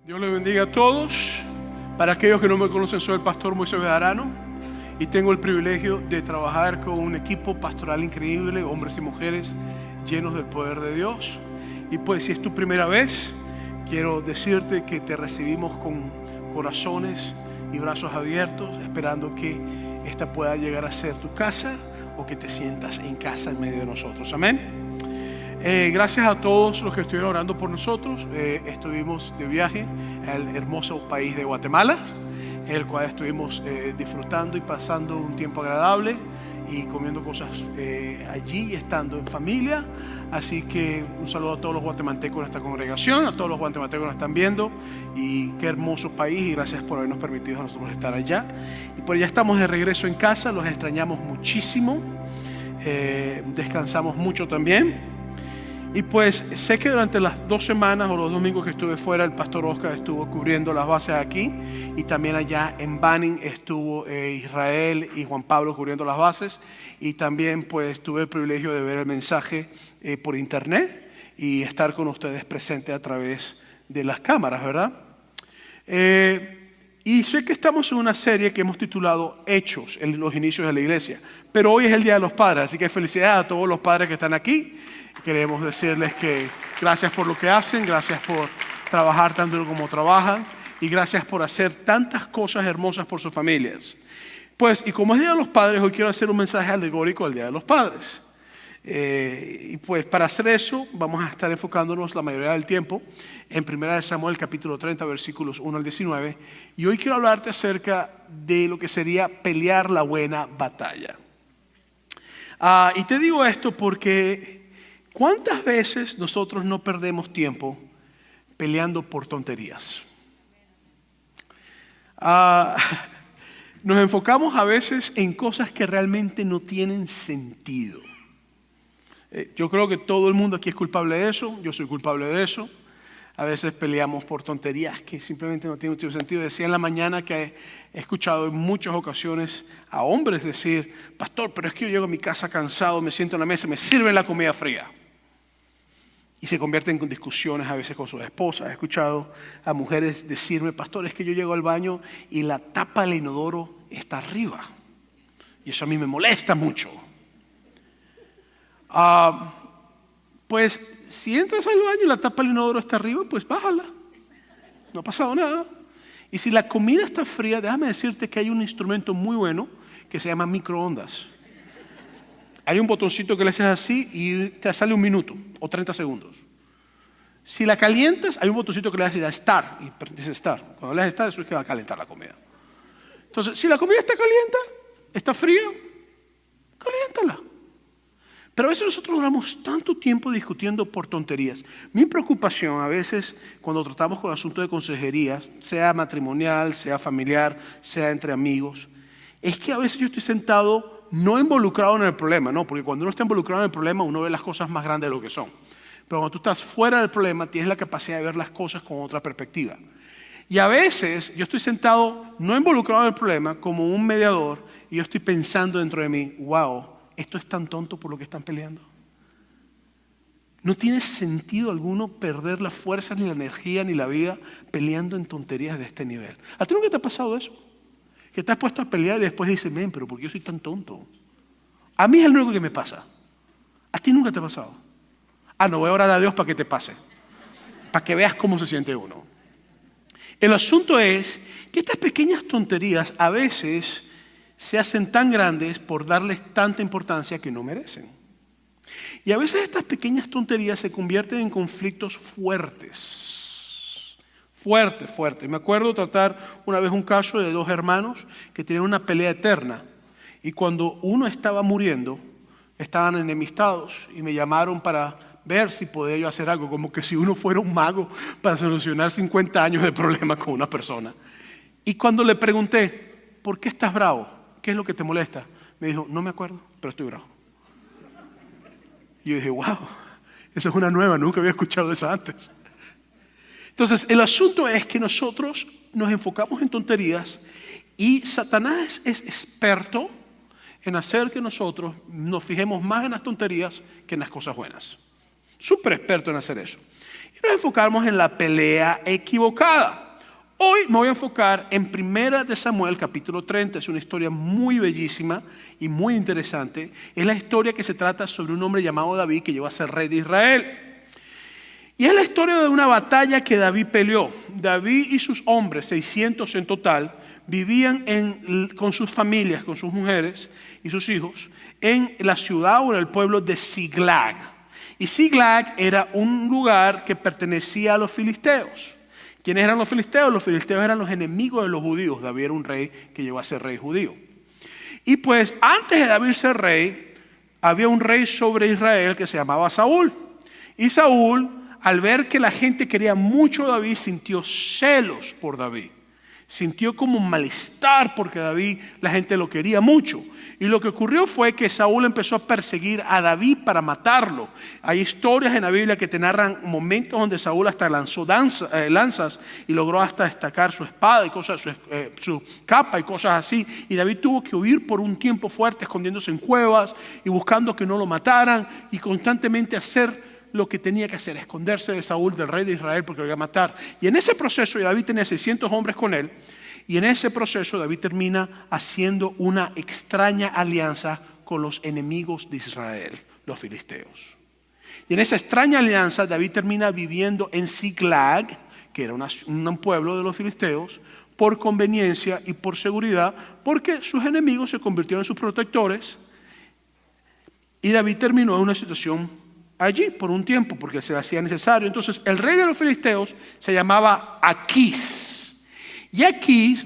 Dios les bendiga a todos. Para aquellos que no me conocen, soy el pastor Moisés Bejarano y tengo el privilegio de trabajar con un equipo pastoral increíble, hombres y mujeres llenos del poder de Dios. Y pues si es tu primera vez, quiero decirte que te recibimos con corazones y brazos abiertos, esperando que esta pueda llegar a ser tu casa o que te sientas en casa en medio de nosotros. Amén. Gracias a todos los que estuvieron orando por nosotros. Estuvimos de viaje al hermoso país de Guatemala, en el cual estuvimos disfrutando y pasando un tiempo agradable y comiendo cosas allí y estando en familia. Así que un saludo a todos los guatemaltecos de esta congregación, a todos los guatemaltecos que nos están viendo, y qué hermoso país, y gracias por habernos permitido a nosotros estar allá. Y pues ya estamos de regreso en casa, los extrañamos muchísimo, descansamos mucho también. Y pues sé que durante las 2 semanas o los domingos que estuve fuera, el pastor Oscar estuvo cubriendo las bases aquí, y también allá en Banning estuvo Israel y Juan Pablo cubriendo las bases, y también pues tuve el privilegio de ver el mensaje por internet y estar con ustedes presentes a través de las cámaras, ¿verdad? Y sé que estamos en una serie que hemos titulado Hechos, en los inicios de la iglesia, pero hoy es el Día de los Padres, así que felicidades a todos los padres que están aquí. Queremos decirles que gracias por lo que hacen, gracias por trabajar tan duro como trabajan, y gracias por hacer tantas cosas hermosas por sus familias. Pues, y como es Día de los Padres, hoy quiero hacer un mensaje alegórico al Día de los Padres. Y pues para hacer eso vamos a estar enfocándonos la mayoría del tiempo en 1 Samuel capítulo 30 versículos 1 al 19, y hoy quiero hablarte acerca de lo que sería pelear la buena batalla. Y te digo esto porque ¿cuántas veces nosotros no perdemos tiempo peleando por tonterías? Nos enfocamos a veces en cosas que realmente no tienen sentido. Yo creo que todo el mundo aquí es culpable de eso, yo soy culpable de eso. A veces peleamos por tonterías que simplemente no tienen mucho sentido. Decía en la mañana que he escuchado en muchas ocasiones a hombres decir: pastor, pero es que yo llego a mi casa cansado, me siento en la mesa, me sirven la comida fría. Y se convierten en discusiones a veces con sus esposas. He escuchado a mujeres decirme: pastor, es que yo llego al baño y la tapa del inodoro está arriba. Y eso a mí me molesta mucho. Pues si entras al baño y la tapa del inodoro está arriba, pues bájala. No ha pasado nada. Y si la comida está fría, déjame decirte que hay un instrumento muy bueno que se llama microondas. Hay un botoncito que le haces así y te sale 1 minuto o 30 segundos. Si la calientas, hay un botoncito que le haces a Start y dice Start. Cuando le haces Start, eso es que va a calentar la comida. Entonces, si la comida está caliente, está fría, caliéntala. Pero a veces nosotros duramos tanto tiempo discutiendo por tonterías. Mi preocupación a veces cuando tratamos con asuntos de consejería, sea matrimonial, sea familiar, sea entre amigos, es que a veces yo estoy sentado no involucrado en el problema, no, porque cuando uno está involucrado en el problema uno ve las cosas más grandes de lo que son. Pero cuando tú estás fuera del problema tienes la capacidad de ver las cosas con otra perspectiva. Y a veces yo estoy sentado no involucrado en el problema como un mediador, y yo estoy pensando dentro de mí: wow, esto es tan tonto por lo que están peleando. No tiene sentido alguno perder la fuerza, ni la energía, ni la vida peleando en tonterías de este nivel. ¿A ti nunca te ha pasado eso? Que estás puesto a pelear y después dices: men, pero ¿por qué yo soy tan tonto? A mí es lo único que me pasa. ¿A ti nunca te ha pasado? No, voy a orar a Dios para que te pase, para que veas cómo se siente uno. El asunto es que estas pequeñas tonterías a veces se hacen tan grandes por darles tanta importancia que no merecen. Y a veces estas pequeñas tonterías se convierten en conflictos fuertes. Fuertes. Me acuerdo tratar una vez un caso de 2 hermanos que tenían una pelea eterna. Y cuando uno estaba muriendo, estaban enemistados y me llamaron para ver si podía yo hacer algo, como que si uno fuera un mago para solucionar 50 años de problemas con una persona. Y cuando le pregunté: ¿por qué estás bravo? ¿Qué es lo que te molesta? Me dijo: no me acuerdo, pero estoy bravo. Y yo dije: wow, esa es una nueva, nunca había escuchado de esa antes. Entonces el asunto es que nosotros nos enfocamos en tonterías, y Satanás es experto en hacer que nosotros nos fijemos más en las tonterías que en las cosas buenas. Súper experto en hacer eso. nos enfocamos en la pelea equivocada. Hoy me voy a enfocar en 1 de Samuel capítulo 30. Es una historia muy bellísima y muy interesante. Es la historia que se trata sobre un hombre llamado David que llegó a ser rey de Israel. Y es la historia de una batalla que David peleó. David y sus hombres, 600 en total, vivían con sus familias, con sus mujeres y sus hijos, en la ciudad o en el pueblo de Ziklag. Y Ziklag era un lugar que pertenecía a los filisteos. ¿Quiénes eran los filisteos? Los filisteos eran los enemigos de los judíos. David era un rey que llegó a ser rey judío. Y pues antes de David ser rey, había un rey sobre Israel que se llamaba Saúl. Y Saúl, al ver que la gente quería mucho a David, sintió celos por David. Sintió como un malestar porque David, la gente lo quería mucho. Y lo que ocurrió fue que Saúl empezó a perseguir a David para matarlo. Hay historias en la Biblia que te narran momentos donde Saúl hasta lanzó lanzas y logró hasta destacar su espada y cosas, su capa y cosas así. Y David tuvo que huir por un tiempo fuerte, escondiéndose en cuevas y buscando que no lo mataran y constantemente hacer lo que tenía que hacer, esconderse de Saúl, del rey de Israel, porque lo iba a matar. Y en ese proceso, David tenía 600 hombres con él, y en ese proceso David termina haciendo una extraña alianza con los enemigos de Israel, los filisteos. Y en esa extraña alianza David termina viviendo en Ziklag, que era un pueblo de los filisteos, por conveniencia y por seguridad, porque sus enemigos se convirtieron en sus protectores, y David terminó en una situación allí por un tiempo porque se hacía necesario. Entonces el rey de los filisteos se llamaba Aquís. Y Aquís,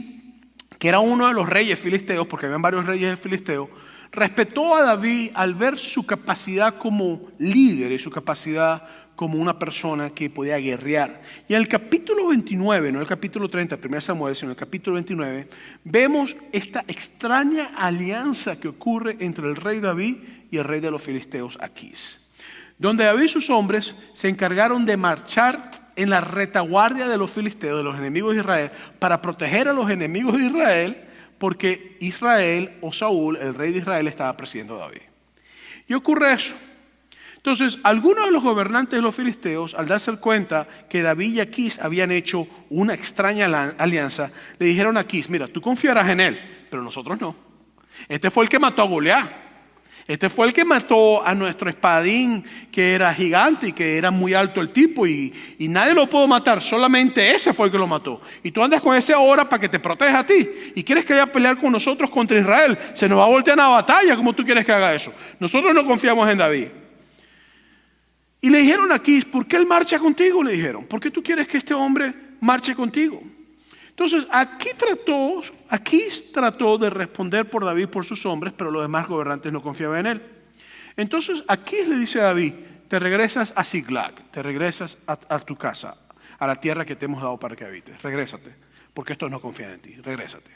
que era uno de los reyes filisteos, porque habían varios reyes filisteos, respetó a David al ver su capacidad como líder y su capacidad como una persona que podía guerrear. Y en el capítulo 29, no el capítulo 30, 1 Samuel, sino el capítulo 29, vemos esta extraña alianza que ocurre entre el rey David y el rey de los filisteos, Aquís, donde David y sus hombres se encargaron de marchar en la retaguardia de los filisteos, de los enemigos de Israel, para proteger a los enemigos de Israel, porque Israel o Saúl, el rey de Israel, estaba persiguiendo a David. Y ocurre eso. Entonces, algunos de los gobernantes de los filisteos, al darse cuenta que David y Aquís habían hecho una extraña alianza, le dijeron a Aquís: mira, tú confiarás en él, pero nosotros no. Este fue el que mató a Goliat. Este fue el que mató a nuestro espadín, que era gigante y que era muy alto el tipo, y nadie lo pudo matar, solamente ese fue el que lo mató. Y tú andas con ese ahora para que te proteja a ti, y quieres que vaya a pelear con nosotros contra Israel. Se nos va a voltear una batalla. ¿Cómo tú quieres que haga eso? Nosotros no confiamos en David. Y le dijeron aquí: ¿por qué él marcha contigo? Le dijeron: ¿por qué tú quieres que este hombre marche contigo? Entonces, Aquís trató de responder por David, por sus hombres, pero los demás gobernantes no confiaban en él. Entonces, Aquís le dice a David: te regresas a Ziklag, te regresas a tu casa, a la tierra que te hemos dado para que habites. Regrésate, porque estos no confían en ti, regrésate.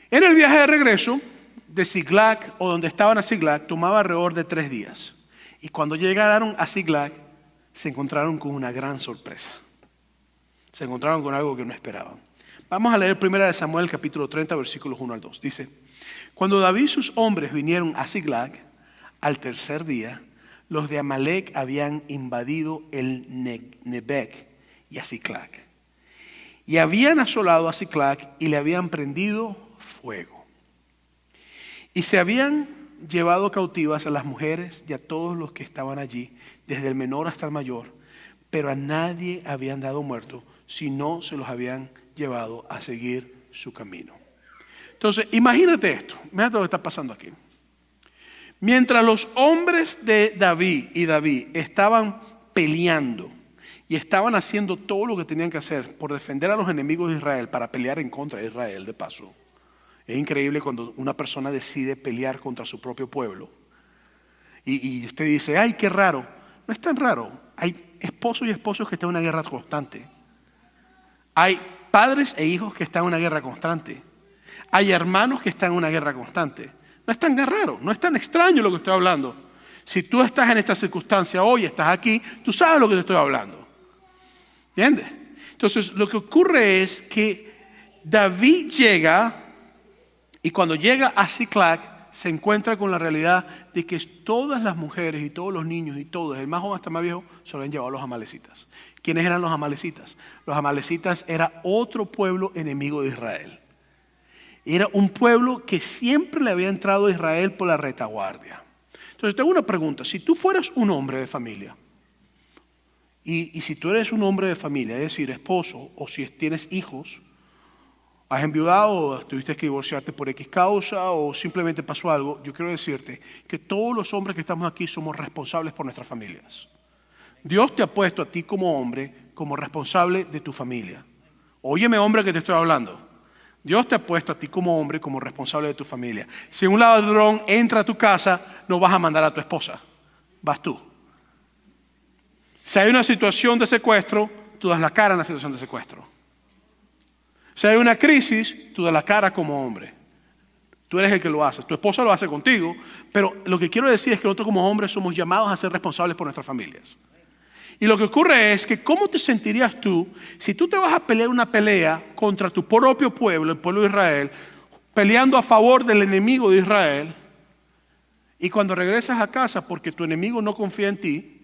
En el viaje de regreso de Ziklag, o donde estaban a Ziklag, tomaba alrededor de 3 días. Y cuando llegaron a Ziklag, se encontraron con una gran sorpresa. Se encontraron con algo que no esperaban. Vamos a leer 1 Samuel capítulo 30, versículos 1 al 2. Dice: cuando David y sus hombres vinieron a Ziklag, al tercer día, los de Amalec habían invadido el Nebec y a Ziklag. Y habían asolado a Ziklag y le habían prendido fuego. Y se habían llevado cautivas a las mujeres y a todos los que estaban allí, desde el menor hasta el mayor, pero a nadie habían dado muerto, sino se los habían llevado a seguir su camino. Entonces, imagínate esto, imagínate lo que está pasando aquí. Mientras los hombres de David estaban peleando y estaban haciendo todo lo que tenían que hacer por defender a los enemigos de Israel, para pelear en contra de Israel, de paso. Es increíble cuando una persona decide pelear contra su propio pueblo. Y usted dice: ay, qué raro. No es tan raro. Hay esposos y esposas que están en una guerra constante. Hay padres e hijos que están en una guerra constante. Hay hermanos que están en una guerra constante. No es tan raro, no es tan extraño lo que estoy hablando. Si tú estás en esta circunstancia hoy, estás aquí, tú sabes lo que te estoy hablando. ¿Entiendes? Entonces, lo que ocurre es que David llega, y cuando llega a Ziklag, se encuentra con la realidad de que todas las mujeres y todos los niños y todos, el más joven hasta el más viejo, se lo habían llevado a los amalecitas. ¿Quiénes eran los amalecitas? Los amalecitas era otro pueblo enemigo de Israel. Era un pueblo que siempre le había entrado a Israel por la retaguardia. Entonces tengo una pregunta. Si tú fueras un hombre de familia, y si tú eres un hombre de familia, es decir, esposo, o si tienes hijos, has enviudado o tuviste que divorciarte por X causa o simplemente pasó algo, yo quiero decirte que todos los hombres que estamos aquí somos responsables por nuestras familias. Dios te ha puesto a ti como hombre como responsable de tu familia. Óyeme, hombre, que te estoy hablando. Dios te ha puesto a ti como hombre como responsable de tu familia. Si un ladrón entra a tu casa, no vas a mandar a tu esposa, vas tú. Si hay una situación de secuestro, tú das la cara en la situación de secuestro. Si hay una crisis, tú das la cara como hombre. Tú eres el que lo hace. Tu esposa lo hace contigo, pero lo que quiero decir es que nosotros como hombres somos llamados a ser responsables por nuestras familias. Y lo que ocurre es que ¿cómo te sentirías tú si tú te vas a pelear una pelea contra tu propio pueblo, el pueblo de Israel, peleando a favor del enemigo de Israel, y cuando regresas a casa porque tu enemigo no confía en ti,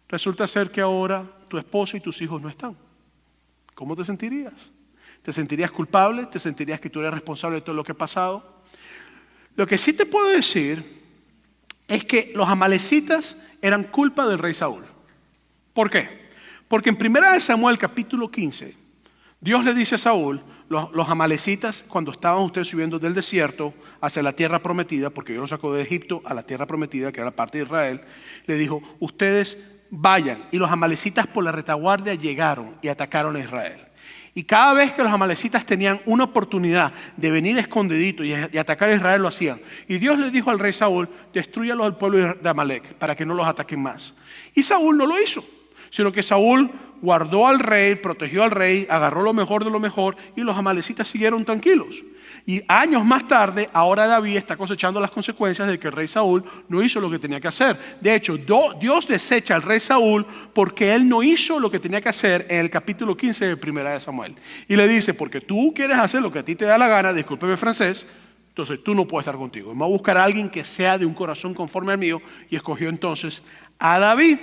resulta ser que ahora tu esposo y tus hijos no están? ¿Cómo te sentirías? ¿Te sentirías culpable? ¿Te sentirías que tú eres responsable de todo lo que ha pasado? Lo que sí te puedo decir es que los amalecitas eran culpa del rey Saúl. ¿Por qué? Porque en 1 Samuel capítulo 15, Dios le dice a Saúl, los amalecitas, cuando estaban ustedes subiendo del desierto hacia la tierra prometida, porque Dios los sacó de Egipto a la tierra prometida, que era la parte de Israel, le dijo, ustedes vayan. Y los amalecitas por la retaguardia llegaron y atacaron a Israel. Y cada vez que los amalecitas tenían una oportunidad de venir escondidito y atacar a Israel, lo hacían. Y Dios le dijo al rey Saúl, destrúyalos al pueblo de Amalec para que no los ataquen más. Y Saúl no lo hizo, sino que Saúl guardó al rey, protegió al rey, agarró lo mejor de lo mejor y los amalecitas siguieron tranquilos. Y años más tarde, ahora David está cosechando las consecuencias de que el rey Saúl no hizo lo que tenía que hacer. De hecho, Dios desecha al rey Saúl porque él no hizo lo que tenía que hacer en el capítulo 15 de 1 Samuel. Y le dice, porque tú quieres hacer lo que a ti te da la gana, discúlpeme francés, entonces tú no puedes estar contigo. Y me voy a buscar a alguien que sea de un corazón conforme al mío, y escogió entonces a David.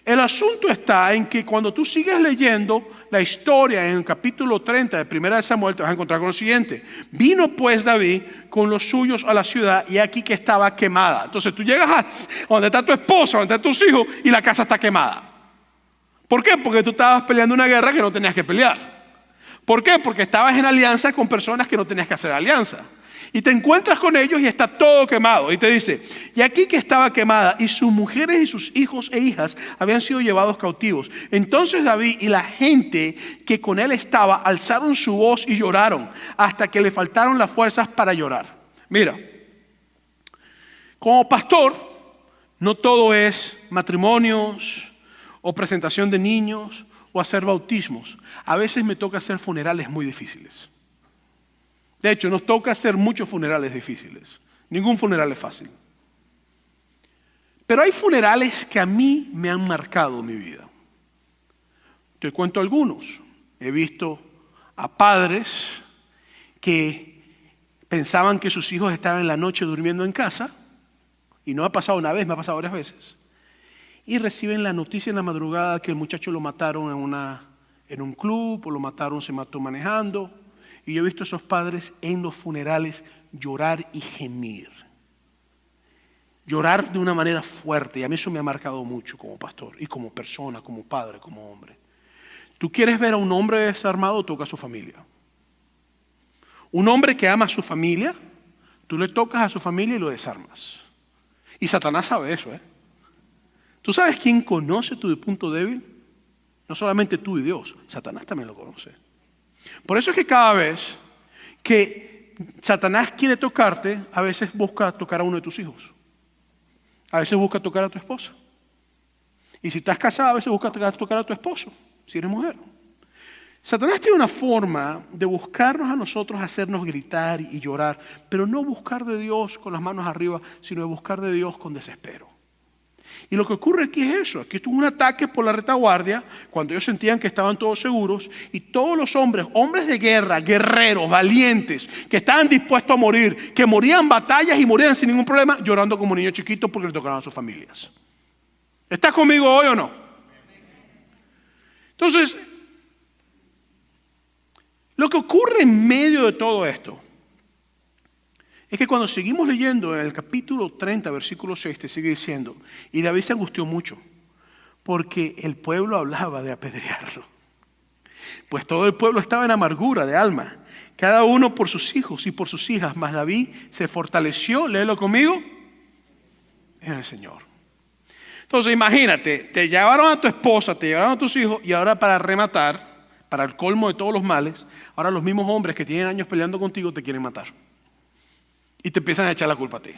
El asunto está en que cuando tú sigues leyendo la historia en el capítulo 30 de 1 Samuel, te vas a encontrar con lo siguiente. Vino pues David con los suyos a la ciudad y aquí que estaba quemada. Entonces tú llegas a donde está tu esposa, donde están tus hijos y la casa está quemada. ¿Por qué? Porque tú estabas peleando una guerra que no tenías que pelear. ¿Por qué? Porque estabas en alianza con personas que no tenías que hacer alianza. Y te encuentras con ellos y está todo quemado. Y te dice, y aquí que estaba quemada, y sus mujeres y sus hijos e hijas habían sido llevados cautivos. Entonces David y la gente que con él estaba alzaron su voz y lloraron hasta que le faltaron las fuerzas para llorar. Mira, como pastor, no todo es matrimonios o presentación de niños o hacer bautismos. A veces me toca hacer funerales muy difíciles. De hecho, nos toca hacer muchos funerales difíciles. Ningún funeral es fácil. Pero hay funerales que a mí me han marcado mi vida. Te cuento algunos. He visto a padres que pensaban que sus hijos estaban en la noche durmiendo en casa, y no ha pasado una vez, me ha pasado varias veces, y reciben la noticia en la madrugada que el muchacho lo mataron en un club, o lo mataron, se mató manejando. Y yo he visto a esos padres en los funerales llorar y gemir. Llorar de una manera fuerte. Y a mí eso me ha marcado mucho como pastor y como persona, como padre, como hombre. ¿Tú quieres ver a un hombre desarmado? Toca a su familia. Un hombre que ama a su familia, tú le tocas a su familia y lo desarmas. Y Satanás sabe eso, ¿eh? ¿Tú sabes quién conoce tu punto débil? No solamente tú y Dios, Satanás también lo conoce. Por eso es que cada vez que Satanás quiere tocarte, a veces busca tocar a uno de tus hijos. A veces busca tocar a tu esposa. Y si estás casada, a veces busca tocar a tu esposo, si eres mujer. Satanás tiene una forma de buscarnos a nosotros, hacernos gritar y llorar, pero no buscar de Dios con las manos arriba, sino de buscar de Dios con desespero. Y lo que ocurre aquí es eso. Aquí estuvo un ataque por la retaguardia, cuando ellos sentían que estaban todos seguros, y todos los hombres de guerra, guerreros, valientes, que estaban dispuestos a morir, que morían en batallas y morían sin ningún problema, llorando como niños chiquitos porque le tocaban a sus familias. ¿Estás conmigo hoy o no? Entonces, lo que ocurre en medio de todo esto es que cuando seguimos leyendo en el capítulo 30, versículo 6, te sigue diciendo, y David se angustió mucho, porque el pueblo hablaba de apedrearlo. Pues todo el pueblo estaba en amargura de alma, cada uno por sus hijos y por sus hijas, mas David se fortaleció, léelo conmigo, en el Señor. Entonces imagínate, te llevaron a tu esposa, te llevaron a tus hijos, y ahora para rematar, para el colmo de todos los males, ahora los mismos hombres que tienen años peleando contigo te quieren matar. Y te empiezan a echar la culpa a ti.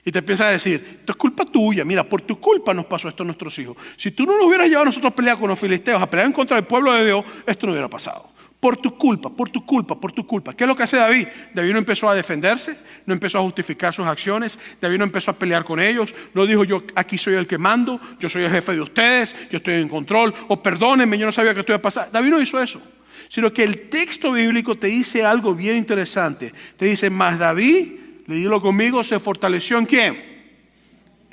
Y te empiezan a decir, esto es culpa tuya, mira, por tu culpa nos pasó esto a nuestros hijos. Si tú no nos hubieras llevado a nosotros a pelear con los filisteos, a pelear en contra del pueblo de Dios, esto no hubiera pasado. Por tu culpa, por tu culpa, por tu culpa. ¿Qué es lo que hace David? David no empezó a defenderse, no empezó a justificar sus acciones, David no empezó a pelear con ellos, no dijo yo aquí soy el que mando, yo soy el jefe de ustedes, yo estoy en control, o perdónenme, yo no sabía que esto iba a pasar. David no hizo eso. Sino que el texto bíblico te dice algo bien interesante. Te dice, mas David, le digo conmigo, se fortaleció ¿en quién?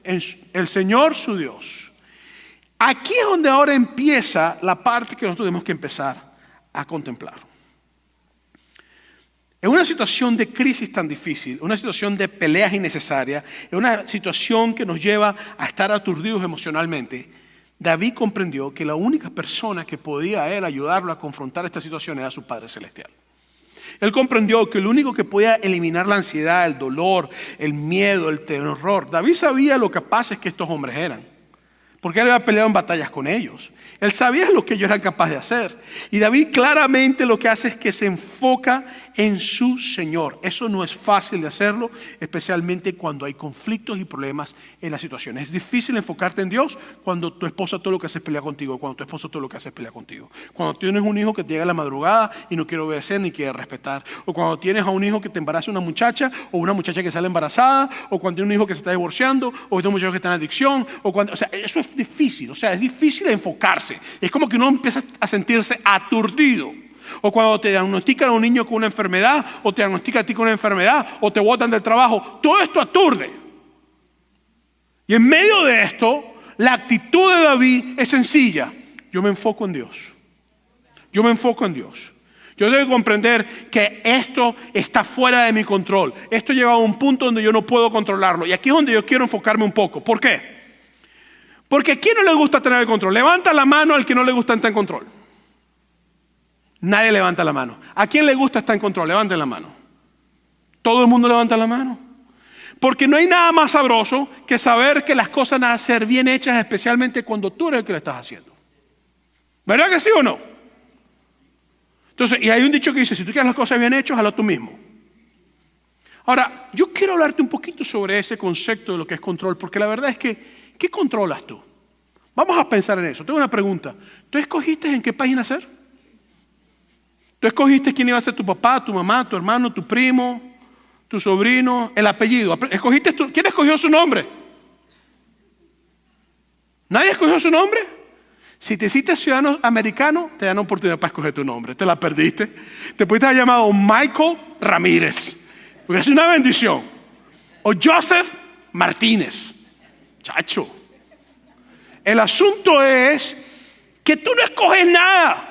En el Señor su Dios. Aquí es donde ahora empieza la parte que nosotros tenemos que empezar a contemplar. En una situación de crisis tan difícil, una situación de peleas innecesarias, en una situación que nos lleva a estar aturdidos emocionalmente, David comprendió que la única persona que podía a él ayudarlo a confrontar esta situación era su Padre Celestial. Él comprendió que lo único que podía eliminar la ansiedad, el dolor, el miedo, el terror. David sabía lo capaces que estos hombres eran, porque él había peleado en batallas con ellos. Él sabía lo que ellos eran capaces de hacer. Y David claramente lo que hace es que se enfoca en su Señor. Eso no es fácil de hacerlo, especialmente cuando hay conflictos y problemas en las situaciones. Es difícil enfocarte en Dios cuando tu esposa todo lo que hace es pelear contigo, cuando tu esposo todo lo que hace es pelear contigo. Cuando tienes un hijo que te llega a la madrugada y no quiere obedecer ni quiere respetar. O cuando tienes a un hijo que te embaraza una muchacha, o una muchacha que sale embarazada, o cuando tienes un hijo que se está divorciando, o un muchacho que está en adicción. O sea, eso es difícil, es difícil enfocarse. Es como que uno empieza a sentirse aturdido. O cuando te diagnostican a un niño con una enfermedad, o te diagnostican a ti con una enfermedad, o te botan del trabajo, todo esto aturde. Y en medio de esto, la actitud de David es sencilla. Yo me enfoco en Dios. Yo me enfoco en Dios. Yo debo comprender que esto está fuera de mi control. Esto llega a un punto donde yo no puedo controlarlo. Y aquí es donde yo quiero enfocarme un poco. ¿Por qué? Porque ¿a quién no le gusta tener el control? Levanta la mano al que no le gusta estar en control. Nadie levanta la mano. ¿A quién le gusta estar en control? Levanten la mano. Todo el mundo levanta la mano. Porque no hay nada más sabroso que saber que las cosas van a ser bien hechas, especialmente cuando tú eres el que lo estás haciendo. ¿Verdad que sí o no? Entonces, y hay un dicho que dice, si tú quieres las cosas bien hechas, hazlo tú mismo. Ahora, yo quiero hablarte un poquito sobre ese concepto de lo que es control, porque la verdad es que, ¿qué controlas tú? Vamos a pensar en eso. Tengo una pregunta. ¿Tú escogiste en qué país nacer? ¿Tú escogiste quién iba a ser tu papá, tu mamá, tu hermano, tu primo, tu sobrino, el apellido? ¿Quién escogió su nombre? ¿Nadie escogió su nombre? Si te hiciste ciudadano americano, te dan oportunidad para escoger tu nombre. Te la perdiste. Te pudiste haber llamado Michael Ramírez, porque es una bendición. O Joseph Martínez. Chacho. El asunto es que tú no escoges nada.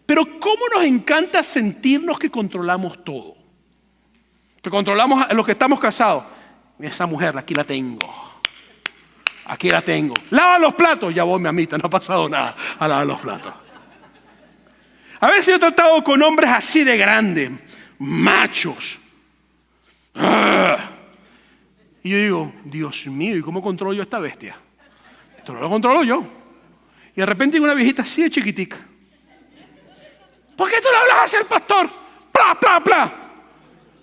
Pero cómo nos encanta sentirnos que controlamos todo. Que controlamos a los que estamos casados. Esa mujer, aquí la tengo. Aquí la tengo. Lava los platos. Ya voy, mi amita, no ha pasado nada a lavar los platos. A veces yo he tratado con hombres así de grandes, machos. Y yo digo, Dios mío, ¿y cómo controlo yo a esta bestia? Esto no lo controlo yo. Y de repente hay una viejita así de chiquitica. ¿Por qué tú le hablas así al pastor? ¡Pla, pla, pla!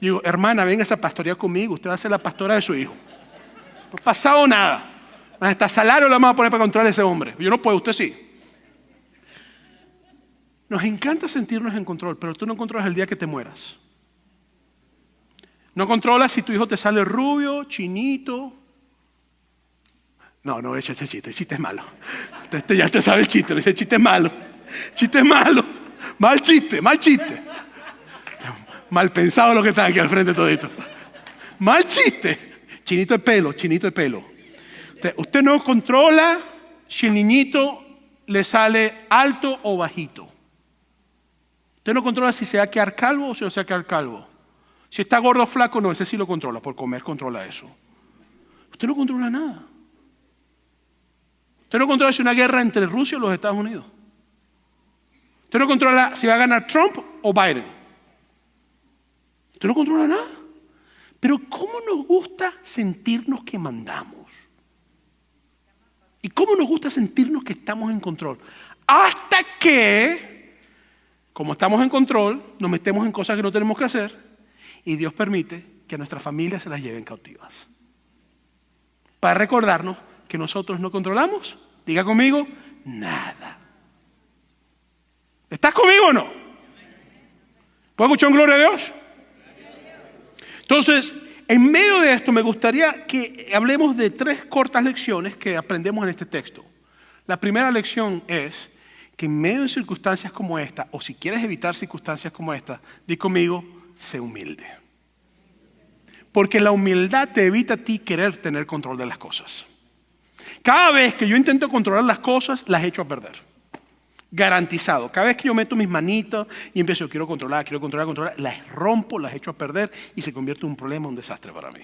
Y digo, hermana, venga a pastorear conmigo. Usted va a ser la pastora de su hijo. No ha pasado nada. Hasta salario le vamos a poner para controlar a ese hombre. Yo no puedo, usted sí. Nos encanta sentirnos en control, pero tú no controlas el día que te mueras. No controlas si tu hijo te sale rubio, chinito, No, echa ese chiste. El chiste es malo. Ya te sabe el chiste. Ese chiste es malo. El chiste es malo. Mal chiste. Mal pensado lo que está aquí al frente todito. Mal chiste. Chinito de pelo. Usted no controla si el niñito le sale alto o bajito. Usted no controla si se va a quedar calvo o si no se va a quedar calvo. Si está gordo o flaco, no, ese sí lo controla. Por comer controla eso. Usted no controla nada. Usted no controla si una guerra entre Rusia y los Estados Unidos. Usted no controla si va a ganar Trump o Biden. Usted no controla nada. Pero ¿cómo nos gusta sentirnos que mandamos? ¿Y cómo nos gusta sentirnos que estamos en control? Hasta que, como estamos en control, nos metemos en cosas que no tenemos que hacer y Dios permite que a nuestras familias se las lleven cautivas. Para recordarnos que nosotros no controlamos, diga conmigo, nada. ¿Estás conmigo o no? ¿Puedo escuchar un gloria a Dios? Entonces, en medio de esto me gustaría que hablemos de 3 cortas lecciones que aprendemos en este texto. La primera lección es que en medio de circunstancias como esta, o si quieres evitar circunstancias como esta, di conmigo, sé humilde. Porque la humildad te evita a ti querer tener control de las cosas. Cada vez que yo intento controlar las cosas, las echo a perder. Garantizado. Cada vez que yo meto mis manitos y empiezo, quiero controlar, las rompo, las echo a perder y se convierte en un problema, un desastre para mí.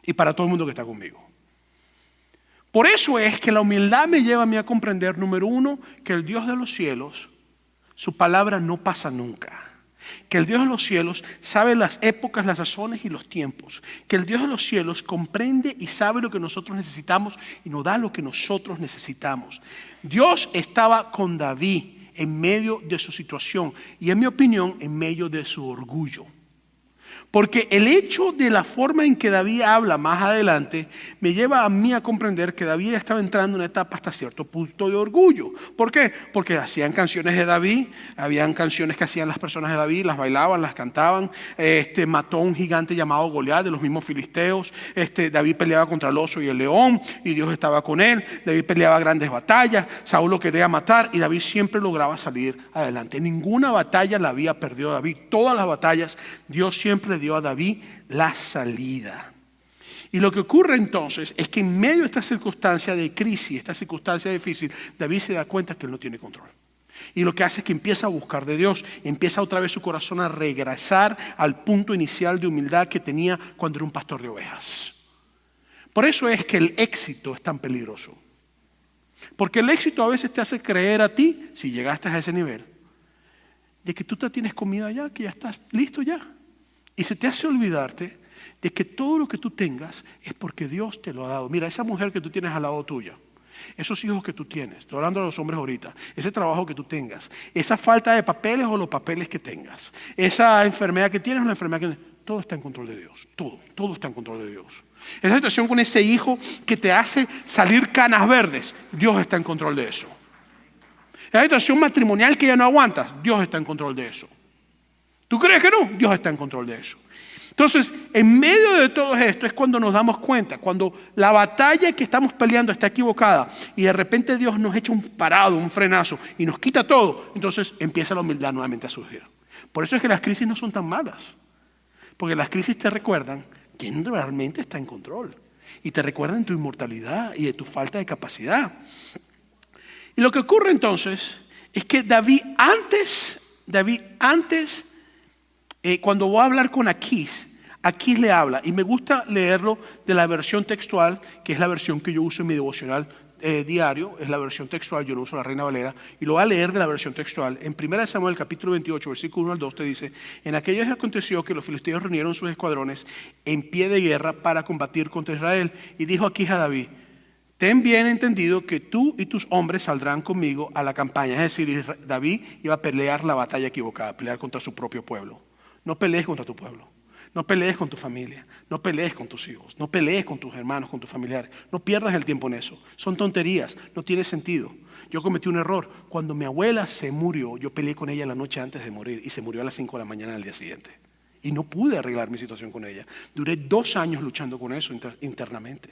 Y para todo el mundo que está conmigo. Por eso es que la humildad me lleva a mí a comprender, número 1, que el Dios de los cielos, su palabra no pasa nunca. Que el Dios de los cielos sabe las épocas, las razones y los tiempos. Que el Dios de los cielos comprende y sabe lo que nosotros necesitamos y nos da lo que nosotros necesitamos. Dios estaba con David en medio de su situación y, en mi opinión, en medio de su orgullo. Porque el hecho de la forma en que David habla más adelante me lleva a mí a comprender que David estaba entrando en una etapa hasta cierto punto de orgullo. ¿Por qué? Porque hacían canciones de David, habían canciones que hacían las personas de David, las bailaban, las cantaban. Mató a un gigante llamado Goliat de los mismos filisteos. David peleaba contra el oso y el león y Dios estaba con él. David peleaba grandes batallas, Saúl lo quería matar y David siempre lograba salir adelante. Ninguna batalla la había perdido David. Todas las batallas Dios siempre dio a David la salida. Y lo que ocurre entonces es que en medio de esta circunstancia de crisis, esta circunstancia difícil, David se da cuenta que él no tiene control. Y lo que hace es que empieza a buscar de Dios, empieza otra vez su corazón a regresar al punto inicial de humildad que tenía cuando era un pastor de ovejas. Por eso es que el éxito es tan peligroso. Porque el éxito a veces te hace creer a ti, si llegaste a ese nivel, de que tú te tienes comida ya, que ya estás listo ya. Y se te hace olvidarte de que todo lo que tú tengas es porque Dios te lo ha dado. Mira, esa mujer que tú tienes al lado tuyo, esos hijos que tú tienes, estoy hablando de los hombres ahorita, ese trabajo que tú tengas, esa falta de papeles o los papeles que tengas, esa enfermedad que tienes o la enfermedad que tienes, todo está en control de Dios. Todo está en control de Dios. Esa situación con ese hijo que te hace salir canas verdes, Dios está en control de eso. Esa situación matrimonial que ya no aguantas, Dios está en control de eso. ¿Tú crees que no? Dios está en control de eso. Entonces, en medio de todo esto es cuando nos damos cuenta, cuando la batalla que estamos peleando está equivocada y de repente Dios nos echa un parado, un frenazo y nos quita todo, entonces empieza la humildad nuevamente a surgir. Por eso es que las crisis no son tan malas, porque las crisis te recuerdan quién realmente está en control y te recuerdan tu inmortalidad y de tu falta de capacidad. Y lo que ocurre entonces es que David antes cuando voy a hablar con Aquís le habla, y me gusta leerlo de la versión textual, que es la versión que yo uso en mi devocional diario, es la versión textual, yo no uso la Reina Valera, y lo voy a leer de la versión textual. En 1 Samuel capítulo 28, versículo 1 al 2 te dice: en aquellos días aconteció que los filisteos reunieron sus escuadrones en pie de guerra para combatir contra Israel, y dijo Aquís a David: ten bien entendido que tú y tus hombres saldrán conmigo a la campaña. Es decir, David iba a pelear la batalla equivocada, a pelear contra su propio pueblo. No pelees contra tu pueblo, no pelees con tu familia, no pelees con tus hijos, no pelees con tus hermanos, con tus familiares. No pierdas el tiempo en eso, son tonterías, no tiene sentido. Yo cometí un error, cuando mi abuela se murió, yo peleé con ella la noche antes de morir y se murió a las 5 de la mañana del día siguiente. Y no pude arreglar mi situación con ella. Duré 2 años luchando con eso internamente.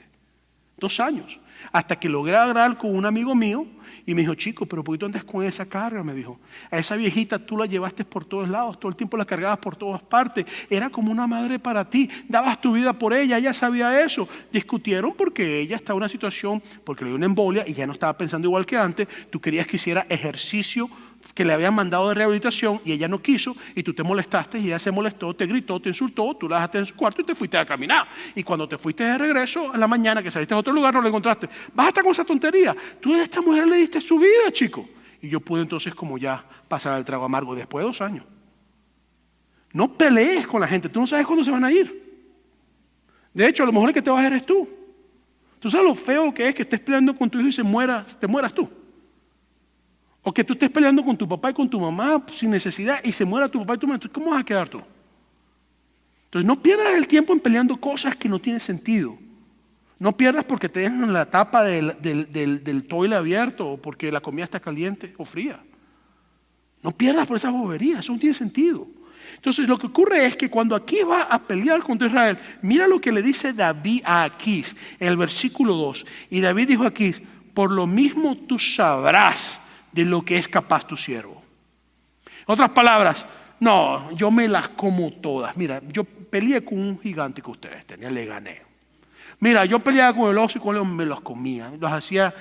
2 años. Hasta que logré hablar con un amigo mío y me dijo, chico, pero ¿por qué tú andas con esa carga? Me dijo, a esa viejita tú la llevaste por todos lados, todo el tiempo la cargabas por todas partes. Era como una madre para ti, dabas tu vida por ella sabía eso. Discutieron porque ella estaba en una situación, porque le dio una embolia y ya no estaba pensando igual que antes. Tú querías que hiciera ejercicio que le habían mandado de rehabilitación y ella no quiso y tú te molestaste y ella se molestó, te gritó, te insultó, tú la dejaste en su cuarto y te fuiste a caminar. Y cuando te fuiste de regreso, a la mañana que saliste a otro lugar, no la encontraste. Vas a estar con esa tontería. Tú a esta mujer le diste su vida, chico. Y yo pude entonces como ya pasar el trago amargo después de 2 años. No pelees con la gente, tú no sabes cuándo se van a ir. De hecho, a lo mejor el que te vas a ir eres tú. Tú sabes lo feo que es que estés peleando con tu hijo y te mueras tú. O que tú estés peleando con tu papá y con tu mamá sin necesidad y se muera tu papá y tu mamá. ¿Cómo vas a quedar tú? Entonces no pierdas el tiempo en peleando cosas que no tienen sentido. No pierdas porque te dejan la tapa del toile abierto o porque la comida está caliente o fría. No pierdas por esas boberías, eso no tiene sentido. Entonces lo que ocurre es que cuando Aquís va a pelear contra Israel, mira lo que le dice David a Aquís en el versículo 2. Y David dijo a Aquís, por lo mismo tú sabrás de lo que es capaz tu siervo. En otras palabras, no, yo me las como todas. Mira, yo peleé con un gigante que ustedes tenían, le gané. Mira, yo peleaba con el oso y con el león, me los comía. Los hacía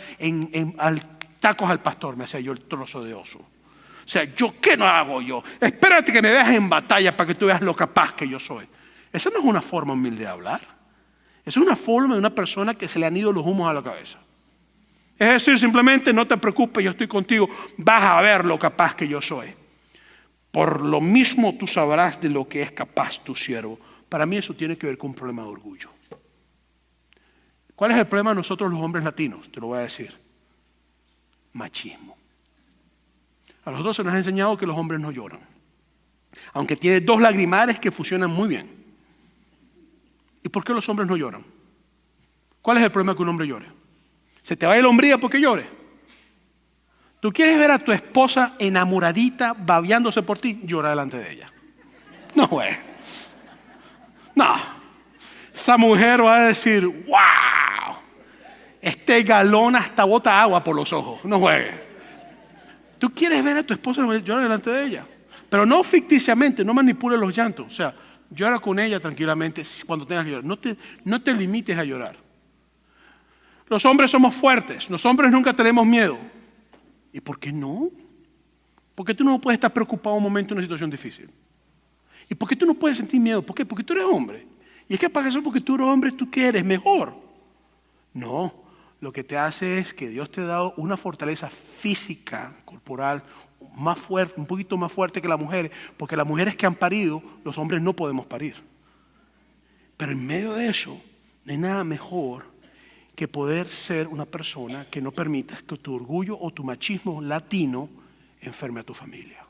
tacos al pastor, me hacía yo el trozo de oso. O sea, ¿qué no hago yo? Espérate que me veas en batalla para que tú veas lo capaz que yo soy. Esa no es una forma humilde de hablar. Esa es una forma de una persona que se le han ido los humos a la cabeza. Es decir, simplemente no te preocupes, yo estoy contigo, vas a ver lo capaz que yo soy. Por lo mismo tú sabrás de lo que es capaz tu siervo. Para mí eso tiene que ver con un problema de orgullo. ¿Cuál es el problema de nosotros los hombres latinos? Te lo voy a decir. Machismo. A nosotros se nos ha enseñado que los hombres no lloran. Aunque tiene 2 lagrimares que funcionan muy bien. ¿Y por qué los hombres no lloran? ¿Cuál es el problema que un hombre llore? ¿Se te va el hombría porque llore? ¿Tú quieres ver a tu esposa enamoradita, babeándose por ti? Llora delante de ella. No, güey. No. Esa mujer va a decir, wow, este galón hasta bota agua por los ojos. No juegues. Tú quieres ver a tu esposa llorar delante de ella. Pero no ficticiamente, no manipules los llantos. O sea, llora con ella tranquilamente cuando tengas que llorar. No te limites a llorar. Los hombres somos fuertes, los hombres nunca tenemos miedo. ¿Y por qué no? ¿Por qué tú no puedes estar preocupado un momento en una situación difícil? ¿Y por qué tú no puedes sentir miedo? ¿Por qué? Porque tú eres hombre. Y es que para eso porque tú eres hombre, ¿tú qué eres? Mejor. No, lo que te hace es que Dios te ha dado una fortaleza física, corporal, más fuerte, un poquito más fuerte que las mujeres, porque las mujeres que han parido, los hombres no podemos parir. Pero en medio de eso, no hay nada mejor que poder ser una persona que no permitas que tu orgullo o tu machismo latino enferme a tu familia.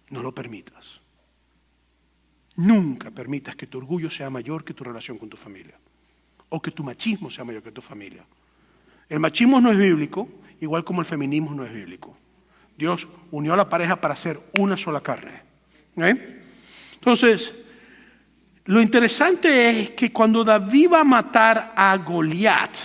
No lo permitas. Nunca permitas que tu orgullo sea mayor que tu relación con tu familia. O que tu machismo sea mayor que tu familia. El machismo no es bíblico, igual como el feminismo no es bíblico. Dios unió a la pareja para ser una sola carne. Entonces, lo interesante es que cuando David va a matar a Goliat,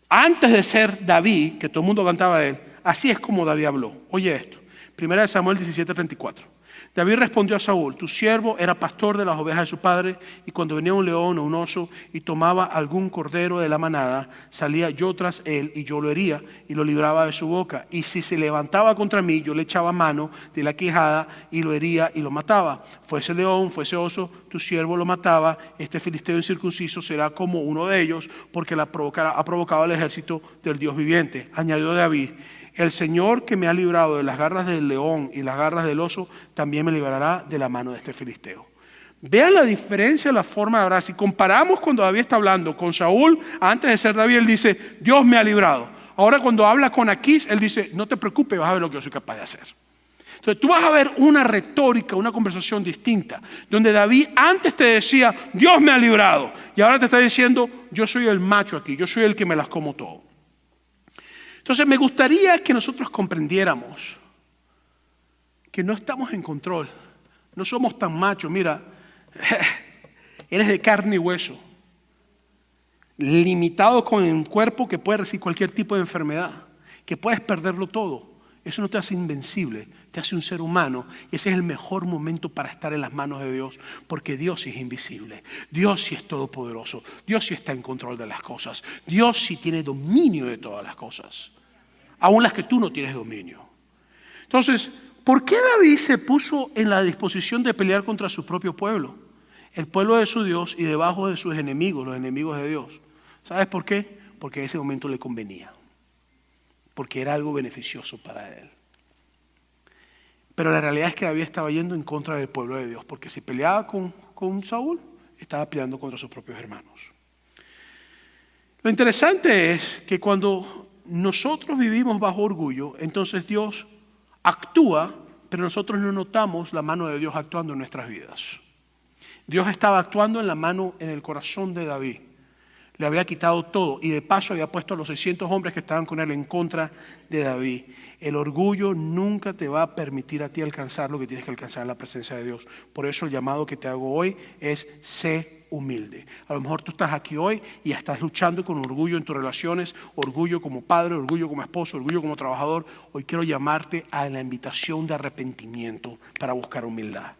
antes de ser David, que todo el mundo cantaba de él, así es como David habló. Oye esto, 1 Samuel 17:34. David respondió a Saúl, tu siervo era pastor de las ovejas de su padre, y cuando venía un león o un oso y tomaba algún cordero de la manada, salía yo tras él y yo lo hería y lo libraba de su boca. Y si se levantaba contra mí, yo le echaba mano de la quijada y lo hería y lo mataba. Fuese león, fuese oso, tu siervo lo mataba. Este filisteo incircunciso será como uno de ellos, porque ha provocado al ejército del Dios viviente. Añadió David, el Señor que me ha librado de las garras del león y las garras del oso, también me librará de la mano de este filisteo. Vean la diferencia en la forma de hablar. Si comparamos cuando David está hablando con Saúl, antes de ser David, él dice, Dios me ha librado. Ahora cuando habla con Aquís, él dice, no te preocupes, vas a ver lo que yo soy capaz de hacer. Entonces tú vas a ver una retórica, una conversación distinta, donde David antes te decía, Dios me ha librado, y ahora te está diciendo, yo soy el macho aquí, yo soy el que me las como todo. Entonces me gustaría que nosotros comprendiéramos que no estamos en control, no somos tan machos. Mira, eres de carne y hueso. limitado con un cuerpo que puede recibir cualquier tipo de enfermedad, que puedes perderlo todo. Eso no te hace invencible, te hace un ser humano. Y ese es el mejor momento para estar en las manos de Dios, porque Dios sí es invisible, Dios sí es todopoderoso, Dios sí está en control de las cosas, Dios sí tiene dominio de todas las cosas, aun las que tú no tienes dominio. Entonces, ¿por qué David se puso en la disposición de pelear contra su propio pueblo? El pueblo de su Dios y debajo de sus enemigos, los enemigos de Dios. ¿Sabes por qué? Porque en ese momento le convenía. Porque era algo beneficioso para él. Pero la realidad es que David estaba yendo en contra del pueblo de Dios. Porque si peleaba con Saúl, estaba peleando contra sus propios hermanos. Lo interesante es que cuando nosotros vivimos bajo orgullo, entonces Dios actúa, pero nosotros no notamos la mano de Dios actuando en nuestras vidas. Dios estaba actuando en la mano, en el corazón de David. Le había quitado todo y de paso había puesto a los 600 hombres que estaban con él en contra de David. El orgullo nunca te va a permitir a ti alcanzar lo que tienes que alcanzar en la presencia de Dios. Por eso el llamado que te hago hoy es: sé humilde. A lo mejor tú estás aquí hoy y estás luchando con orgullo en tus relaciones, orgullo como padre, orgullo como esposo, orgullo como trabajador. Hoy quiero llamarte a la invitación de arrepentimiento para buscar humildad.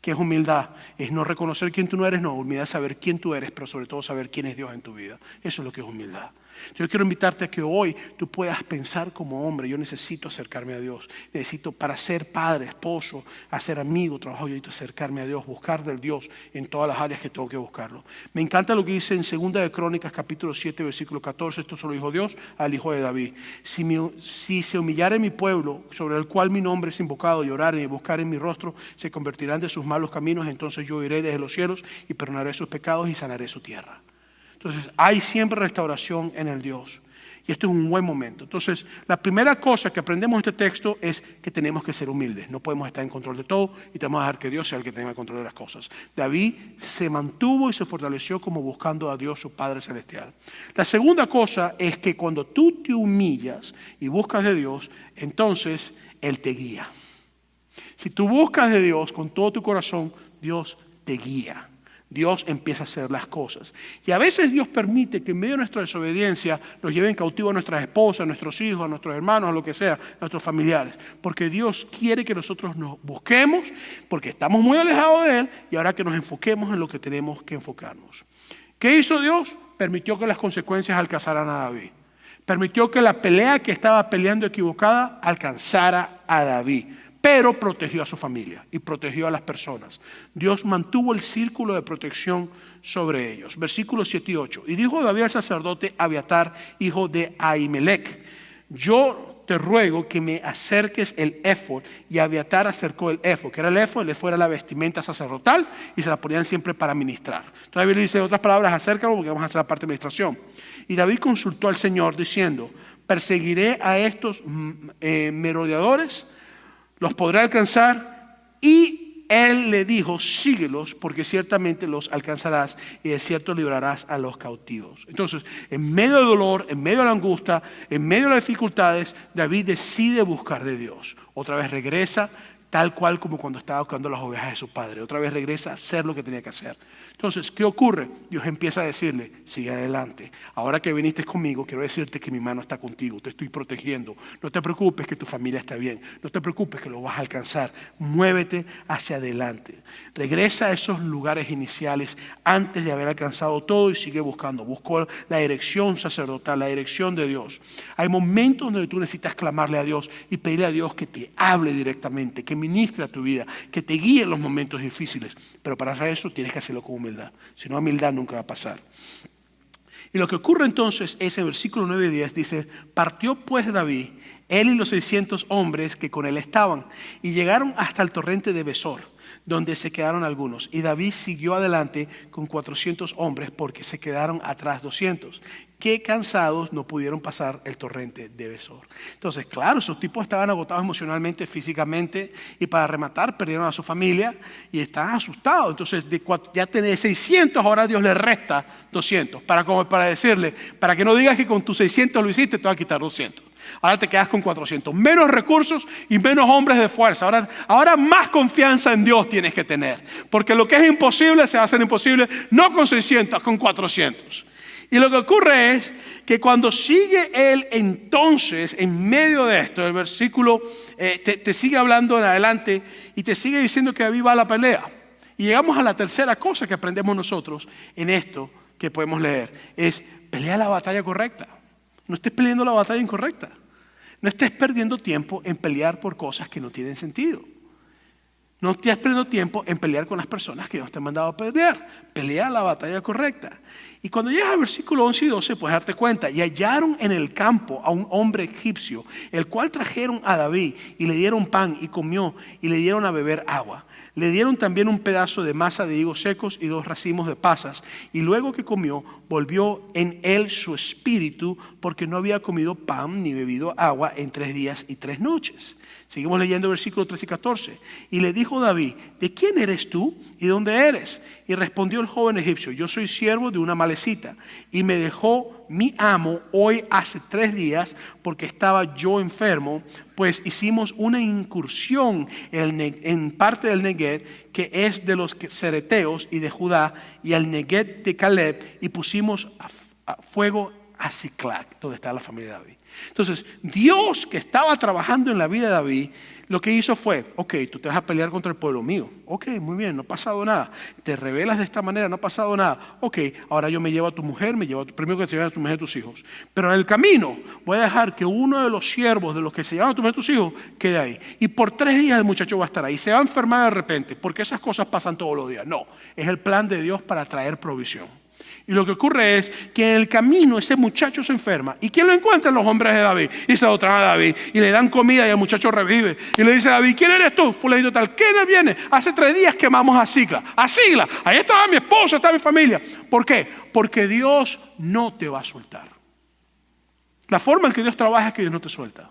¿Qué es humildad? Es no reconocer quién tú no eres, no, humildad es saber quién tú eres, pero sobre todo saber quién es Dios en tu vida. Eso es lo que es humildad. Yo quiero invitarte a que hoy tú puedas pensar como hombre: yo necesito acercarme a Dios. Necesito, para ser padre, esposo, hacer amigo, trabajo, yo necesito acercarme a Dios, buscar del Dios en todas las áreas que tengo que buscarlo. Me encanta lo que dice en 2 de Crónicas, capítulo 7, versículo 14. Esto se lo dijo Dios al hijo de David: si se humillare mi pueblo, sobre el cual mi nombre es invocado, y oraren y buscaren mi rostro, se convertirán de sus malos caminos, entonces yo iré desde los cielos y perdonaré sus pecados y sanaré su tierra. Entonces hay siempre restauración en el Dios. Y esto es un buen momento. Entonces la primera cosa que aprendemos en este texto es que tenemos que ser humildes. No podemos estar en control de todo y tenemos que dejar que Dios sea el que tenga el control de las cosas. David se mantuvo y se fortaleció como buscando a Dios, su Padre Celestial. La segunda cosa es que cuando tú te humillas y buscas de Dios, entonces Él te guía. Si tú buscas de Dios con todo tu corazón, Dios te guía. Dios empieza a hacer las cosas. Y a veces Dios permite que en medio de nuestra desobediencia nos lleven cautivo a nuestras esposas, a nuestros hijos, a nuestros hermanos, a lo que sea, a nuestros familiares. Porque Dios quiere que nosotros nos busquemos, porque estamos muy alejados de Él, y ahora que nos enfoquemos en lo que tenemos que enfocarnos. ¿Qué hizo Dios? Permitió que las consecuencias alcanzaran a David. Permitió que la pelea que estaba peleando equivocada alcanzara a David. Pero protegió a su familia y protegió a las personas. Dios mantuvo el círculo de protección sobre ellos. Versículos 7 y 8. Y dijo David al sacerdote Abiatar, hijo de Ahimelech: yo te ruego que me acerques el éfod. Y Abiatar acercó el éfod. ¿Qué era el éfod? El éfod era la vestimenta sacerdotal y se la ponían siempre para ministrar. Entonces David le dice en otras palabras: acércalo porque vamos a hacer la parte de administración. Y David consultó al Señor diciendo: perseguiré a estos merodeadores, los podré alcanzar. Y él le dijo: síguelos, porque ciertamente los alcanzarás y de cierto librarás a los cautivos. Entonces, en medio del dolor, en medio de la angustia, en medio de las dificultades, David decide buscar de Dios. Otra vez regresa, tal cual como cuando estaba buscando las ovejas de su padre. Otra vez regresa a hacer lo que tenía que hacer. Entonces, ¿qué ocurre? Dios empieza a decirle: sigue adelante. Ahora que viniste conmigo, quiero decirte que mi mano está contigo, te estoy protegiendo. No te preocupes que tu familia está bien. No te preocupes que lo vas a alcanzar. Muévete hacia adelante. Regresa a esos lugares iniciales antes de haber alcanzado todo y sigue buscando. Buscó la dirección sacerdotal, la dirección de Dios. Hay momentos donde tú necesitas clamarle a Dios y pedirle a Dios que te hable directamente, que ministre a tu vida, que te guíe en los momentos difíciles. Pero para hacer eso tienes que hacerlo con humildad. Si no, humildad nunca va a pasar. Y lo que ocurre entonces es en versículo 9 y 10 dice: partió pues David, él y los 600 hombres que con él estaban, y llegaron hasta el torrente de Besor, donde se quedaron algunos. Y David siguió adelante con 400 hombres, porque se quedaron atrás 200, que cansados no pudieron pasar el torrente de Besor. Entonces, claro, esos tipos estaban agotados emocionalmente, físicamente, y para rematar perdieron a su familia y estaban asustados. Entonces, ya tenés 600, ahora Dios le resta 200, para decirle: para que no digas que con tus 600 lo hiciste, te va a quitar 200. Ahora te quedas con 400, menos recursos y menos hombres de fuerza. Ahora más confianza en Dios tienes que tener, porque lo que es imposible se va a hacer imposible, no con 600, con 400. Y lo que ocurre es que cuando sigue él entonces, en medio de esto, el versículo te sigue hablando en adelante y te sigue diciendo que David va a la pelea. Y llegamos a la tercera cosa que aprendemos nosotros en esto que podemos leer. Es pelea la batalla correcta. No estés peleando la batalla incorrecta. No estés perdiendo tiempo en pelear por cosas que no tienen sentido. No estés perdiendo tiempo en pelear con las personas que Dios te ha mandado a pelear. Pelea la batalla correcta. Y cuando llegas al versículo 11 y 12, puedes darte cuenta. Y hallaron en el campo a un hombre egipcio, el cual trajeron a David y le dieron pan y comió y le dieron a beber agua. Le dieron también un pedazo de masa de higos secos y 2 racimos de pasas. Y luego que comió, volvió en él su espíritu, porque no había comido pan ni bebido agua en 3 días y 3 noches. Seguimos leyendo versículos 13 y 14. Y le dijo David: ¿de quién eres tú y dónde eres? Y respondió el joven egipcio: yo soy siervo de una malecita, y me dejó mi amo hoy hace 3 días, porque estaba yo enfermo, pues hicimos una incursión en parte del Negueb, que es de los cereteos y de Judá, y al Negueb de Caleb, y pusimos a fuego a Siclac, donde está la familia de David. Entonces, Dios, que estaba trabajando en la vida de David, lo que hizo fue: ok, tú te vas a pelear contra el pueblo mío. Ok, muy bien, no ha pasado nada. Te rebelas de esta manera, no ha pasado nada. Ok, ahora yo me llevo a tu mujer, primero que te lleves a tu mujer y a tus hijos. Pero en el camino voy a dejar que uno de los siervos de los que se llevan a tu mujer y tus hijos quede ahí. Y por 3 días el muchacho va a estar ahí. Se va a enfermar de repente, porque esas cosas pasan todos los días. No, es el plan de Dios para traer provisión. Y lo que ocurre es que en el camino ese muchacho se enferma. ¿Y quién lo encuentra? Los hombres de David. Y se lo traen a David y le dan comida y el muchacho revive. Y le dice a David: ¿quién eres tú? Fulanito tal. ¿Quién viene? Hace 3 días quemamos a Siclac. A Siclac. Ahí estaba mi esposa, está mi familia. ¿Por qué? Porque Dios no te va a soltar. La forma en que Dios trabaja es que Dios no te suelta.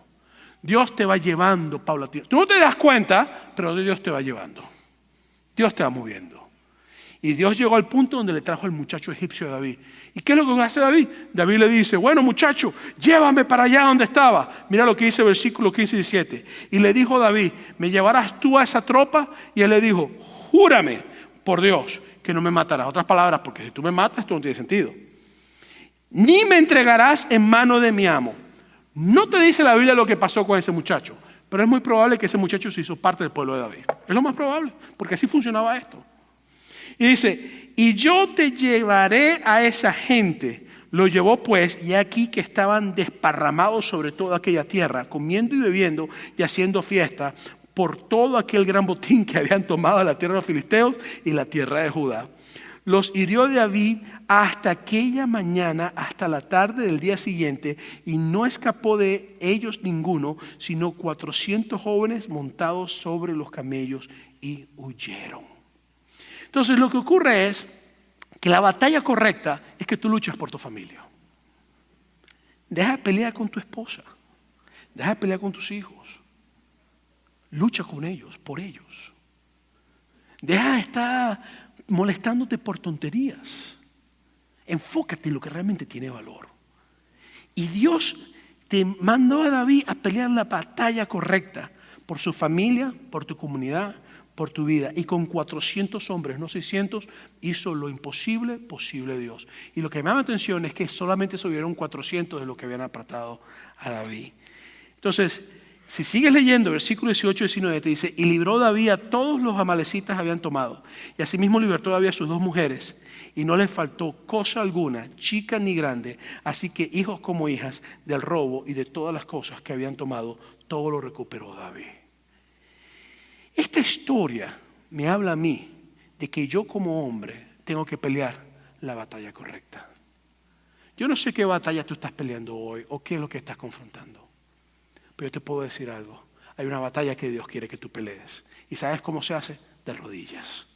Dios te va llevando paulatino. Tú no te das cuenta, pero Dios te va llevando. Dios te va moviendo. Y Dios llegó al punto donde le trajo al muchacho egipcio a David. ¿Y qué es lo que hace David? David le dice: bueno, muchacho, llévame para allá donde estaba. Mira lo que dice el versículo 15 y 17. Y le dijo David: ¿me llevarás tú a esa tropa? Y él le dijo: júrame por Dios que no me matarás. Otras palabras, porque si tú me matas, esto no tiene sentido. Ni me entregarás en mano de mi amo. No te dice la Biblia lo que pasó con ese muchacho, pero es muy probable que ese muchacho se hizo parte del pueblo de David. Es lo más probable, porque así funcionaba esto. Y dice: y yo te llevaré a esa gente. Lo llevó pues, y aquí que estaban desparramados sobre toda aquella tierra, comiendo y bebiendo y haciendo fiesta por todo aquel gran botín que habían tomado de la tierra de los filisteos y la tierra de Judá. Los hirió David hasta aquella mañana, hasta la tarde del día siguiente, y no escapó de ellos ninguno, sino 400 jóvenes montados sobre los camellos, y huyeron. Entonces lo que ocurre es que la batalla correcta es que tú luchas por tu familia. Deja de pelear con tu esposa. Deja de pelear con tus hijos. Lucha con ellos, por ellos. Deja de estar molestándote por tonterías. Enfócate en lo que realmente tiene valor. Y Dios te mandó a David a pelear la batalla correcta por su familia, por tu comunidad, por tu vida. Y con 400 hombres, no 600, hizo lo imposible posible Dios. Y lo que me llama la atención es que solamente subieron 400 de lo que habían apartado a David. Entonces, si sigues leyendo, versículo 18 y 19 te dice: y libró David a todos los amalecitas que habían tomado. Y asimismo libertó David a sus 2 mujeres. Y no les faltó cosa alguna, chica ni grande. Así que hijos como hijas, del robo y de todas las cosas que habían tomado, todo lo recuperó David. Esta historia me habla a mí de que yo como hombre tengo que pelear la batalla correcta. Yo no sé qué batalla tú estás peleando hoy o qué es lo que estás confrontando. Pero yo te puedo decir algo. Hay una batalla que Dios quiere que tú pelees. ¿Y sabes cómo se hace? De rodillas.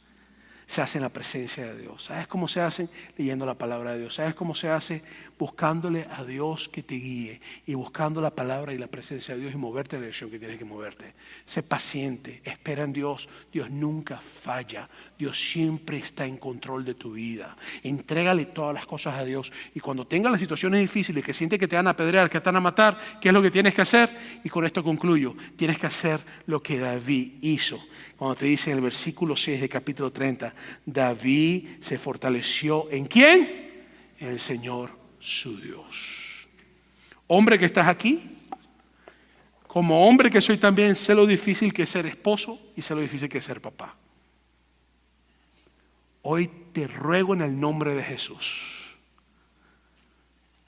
Se hace en la presencia de Dios. ¿Sabes cómo se hace? Leyendo la palabra de Dios. ¿Sabes cómo se hace? Buscándole a Dios que te guíe y buscando la palabra y la presencia de Dios y moverte en la dirección que tienes que moverte. Sé paciente, espera en Dios. Dios nunca falla. Dios siempre está en control de tu vida. Entrégale todas las cosas a Dios. Y cuando tengas las situaciones difíciles que sientes que te van a apedrear, que te van a matar, ¿qué es lo que tienes que hacer? Y con esto concluyo. Tienes que hacer lo que David hizo. Cuando te dice en el versículo 6 del capítulo 30, David se fortaleció ¿en quién? en el Señor su Dios. Hombre que estás aquí, como hombre que soy también, sé lo difícil que es ser esposo y sé lo difícil que es ser papá. Hoy te ruego en el nombre de Jesús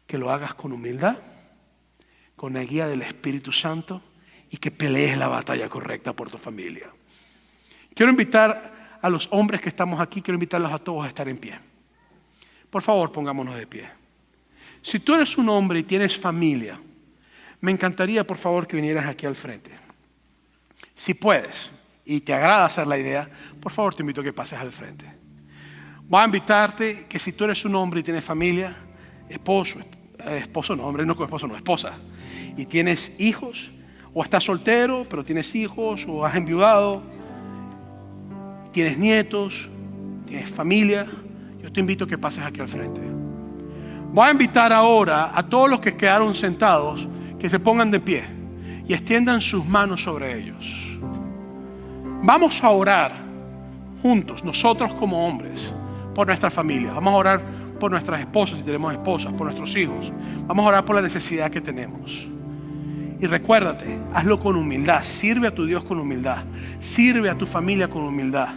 que lo hagas con humildad, con la guía del Espíritu Santo y que pelees la batalla correcta por tu familia. Quiero invitar a los hombres que estamos aquí, quiero invitarlos a todos a estar en pie. Por favor, pongámonos de pie. Si tú eres un hombre y tienes familia, me encantaría, por favor, que vinieras aquí al frente. Si puedes y te agrada hacer la idea, por favor, te invito a que pases al frente. Voy a invitarte que si tú eres un hombre y tienes familia, esposa, y tienes hijos, o estás soltero, pero tienes hijos, o has enviudado, tienes nietos, tienes familia, yo te invito a que pases aquí al frente. Voy a invitar ahora a todos los que quedaron sentados que se pongan de pie y extiendan sus manos sobre ellos. Vamos a orar juntos, nosotros como hombres, por nuestra familia. Vamos a orar por nuestras esposas, si tenemos esposas, por nuestros hijos. Vamos a orar por la necesidad que tenemos. Y recuérdate, hazlo con humildad. Sirve a tu Dios con humildad. Sirve a tu familia con humildad.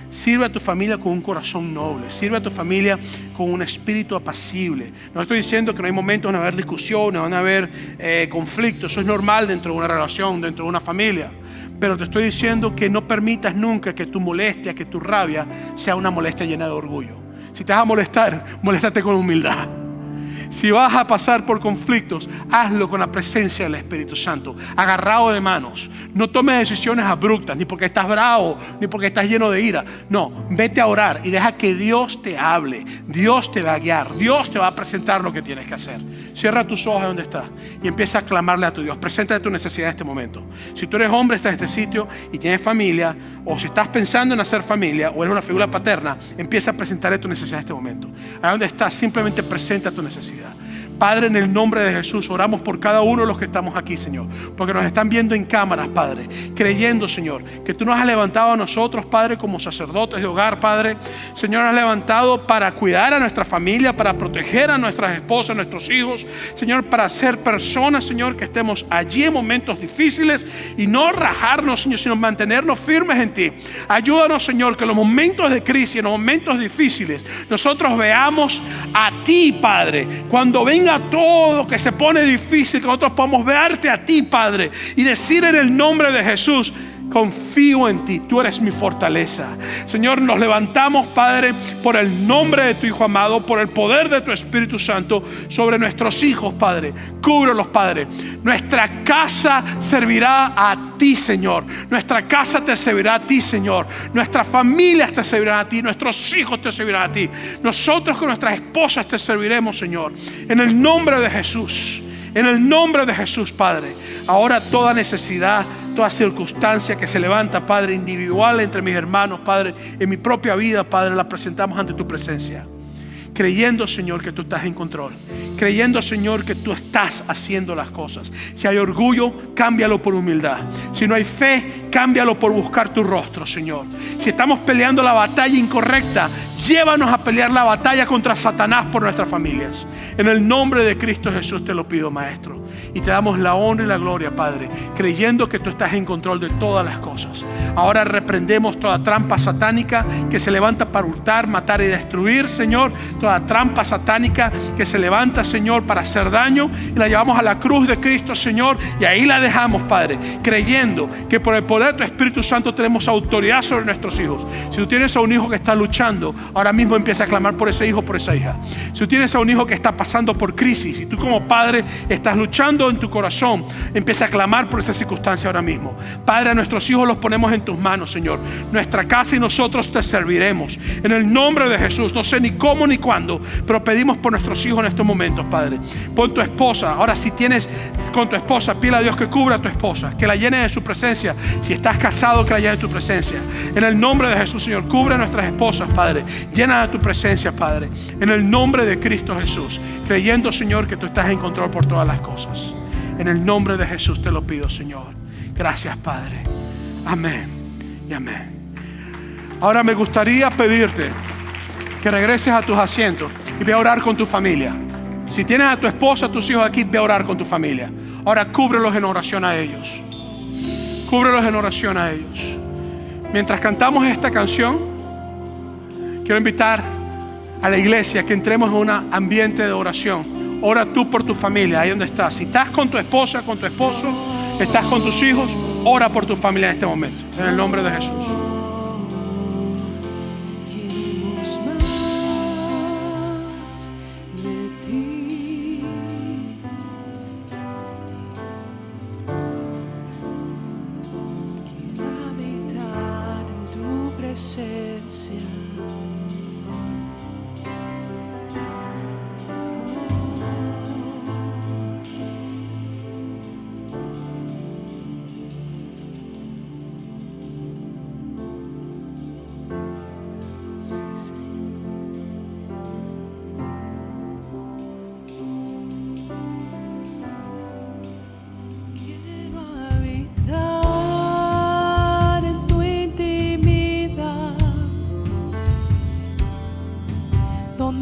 Sirve a tu familia con un corazón noble. Sirve a tu familia con un espíritu apacible. No estoy diciendo que no hay momentos, van a haber discusiones, van a haber conflictos. Eso es normal dentro de una relación, dentro de una familia. Pero te estoy diciendo que no permitas nunca que tu molestia, que tu rabia sea una molestia llena de orgullo. Si te vas a molestar, moléstate con humildad. Si vas a pasar por conflictos, hazlo con la presencia del Espíritu Santo, agarrado de manos. No tomes decisiones abruptas, ni porque estás bravo, ni porque estás lleno de ira. No, vete a orar y deja que Dios te hable. Dios te va a guiar, Dios te va a presentar lo que tienes que hacer. Cierra tus ojos donde estás y empieza a clamarle a tu Dios. Preséntate tu necesidad en este momento. Si tú eres hombre, estás en este sitio y tienes familia, o si estás pensando en hacer familia, o eres una figura paterna, empieza a presentarle tu necesidad en este momento. Ahí donde estás, simplemente presenta tu necesidad. Padre, en el nombre de Jesús, oramos por cada uno de los que estamos aquí, Señor, porque nos están viendo en cámaras, Padre, creyendo, Señor, que tú nos has levantado a nosotros, Padre, como sacerdotes de hogar, Padre. Señor, nos has levantado para cuidar a nuestra familia, para proteger a nuestras esposas, a nuestros hijos, Señor, para ser personas, Señor, que estemos allí en momentos difíciles y no rajarnos, Señor, sino mantenernos firmes en ti. Ayúdanos, Señor, que en los momentos de crisis, en los momentos difíciles, nosotros veamos a ti, Padre. Cuando venga todo que se pone difícil, que nosotros podamos verte a ti, Padre, y decir en el nombre de Jesús: confío en ti, tú eres mi fortaleza. Señor, nos levantamos, Padre, por el nombre de tu Hijo amado, por el poder de tu Espíritu Santo sobre nuestros hijos, Padre. Cúbrelos, Padre. Nuestra casa servirá a ti, Señor. Nuestra casa te servirá a ti, Señor. Nuestras familias te servirán a ti. Nuestros hijos te servirán a ti. Nosotros con nuestras esposas te serviremos, Señor. En el nombre de Jesús. En el nombre de Jesús, Padre. Ahora toda necesidad, toda circunstancia que se levanta, Padre, individual entre mis hermanos, Padre, en mi propia vida, Padre, la presentamos ante tu presencia. Creyendo, Señor, que tú estás en control. Creyendo, Señor, que tú estás haciendo las cosas. Si hay orgullo, cámbialo por humildad. Si no hay fe, cámbialo por buscar tu rostro, Señor. Si estamos peleando la batalla incorrecta, llévanos a pelear la batalla contra Satanás por nuestras familias. En el nombre de Cristo Jesús te lo pido, Maestro. Y te damos la honra y la gloria, Padre, creyendo que tú estás en control de todas las cosas. Ahora reprendemos toda trampa satánica que se levanta para hurtar, matar y destruir, Señor. Toda trampa satánica que se levanta, Señor, para hacer daño, y la llevamos a la cruz de Cristo, Señor, y ahí la dejamos, Padre, creyendo que por el poder de tu Espíritu Santo tenemos autoridad sobre nuestros hijos. Si tú tienes a un hijo que está luchando, ahora mismo empieza a clamar por ese hijo, por esa hija. Si tú tienes a un hijo que está pasando por crisis y tú como padre estás luchando en tu corazón, empieza a clamar por esa circunstancia ahora mismo. Padre, a nuestros hijos los ponemos en tus manos, Señor. Nuestra casa y nosotros te serviremos. En el nombre de Jesús, no sé ni cómo ni cuándo, pero pedimos por nuestros hijos en estos momentos, Padre. Pon tu esposa. Ahora, si tienes con tu esposa, pídele a Dios que cubra a tu esposa, que la llene de su presencia. Si estás casado, que la llene de tu presencia. En el nombre de Jesús, Señor, cubre a nuestras esposas, Padre. Llena de tu presencia, Padre. En el nombre de Cristo Jesús, creyendo, Señor, que tú estás en control por todas las cosas. En el nombre de Jesús te lo pido, Señor. Gracias, Padre. Amén y amén. Ahora me gustaría pedirte que regreses a tus asientos. y ve a orar con tu familia. Si tienes a tu esposa, a tus hijos aquí, ve a orar con tu familia. Ahora cúbrelos en oración a ellos. Cúbrelos en oración a ellos. Mientras cantamos esta canción, quiero invitar a la iglesia que entremos en un ambiente de oración. Ora tú por tu familia, ahí donde estás. Si estás con tu esposa, con tu esposo, estás con tus hijos, ora por tu familia en este momento. En el nombre de Jesús.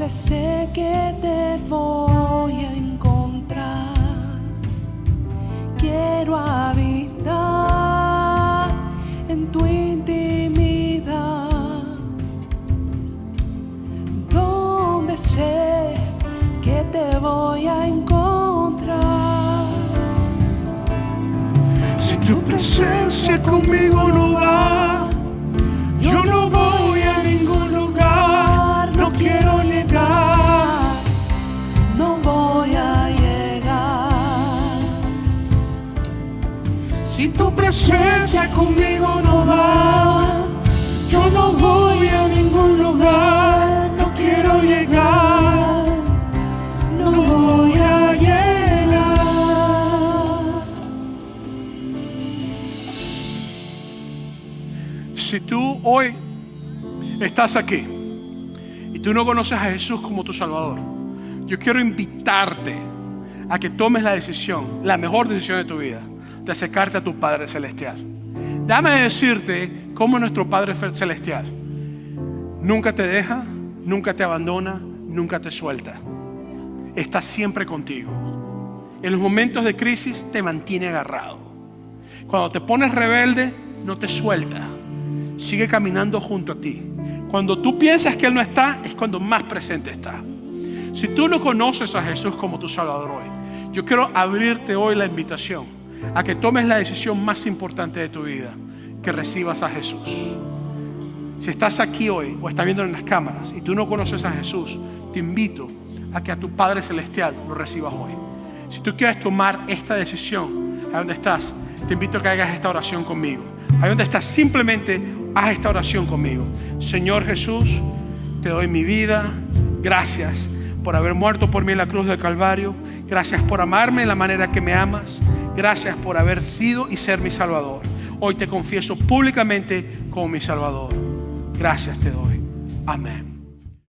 Sé que te voy a encontrar. Quiero habitar en tu intimidad, donde sé que te voy a encontrar. Si tu presencia conmigo no va, yo no voy a ningún lugar. No quiero llegar, no voy a llegar. Si tu presencia conmigo no va, yo no voy a ningún lugar. No quiero llegar, no voy a llegar. Si tú hoy estás aquí y tú no conoces a Jesús como tu Salvador, yo quiero invitarte a que tomes la decisión, la mejor decisión de tu vida, de acercarte a tu Padre Celestial. Déjame decirte cómo nuestro Padre Celestial nunca te deja, nunca te abandona, nunca te suelta. Está siempre contigo. En los momentos de crisis te mantiene agarrado. Cuando te pones rebelde, no te suelta. Sigue caminando junto a ti. Cuando tú piensas que Él no está, es cuando más presente está. Si tú no conoces a Jesús como tu Salvador hoy, yo quiero abrirte hoy la invitación a que tomes la decisión más importante de tu vida, que recibas a Jesús. Si estás aquí hoy o estás viendo en las cámaras y tú no conoces a Jesús, te invito a que a tu Padre Celestial lo recibas hoy. Si tú quieres tomar esta decisión, ahí donde estás, te invito a que hagas esta oración conmigo. Ahí donde estás, simplemente haz esta oración conmigo. Señor Jesús, te doy mi vida. Gracias por haber muerto por mí en la cruz del Calvario. Gracias por amarme de la manera que me amas. Gracias por haber sido y ser mi Salvador. Hoy te confieso públicamente como mi Salvador. Gracias te doy. Amén.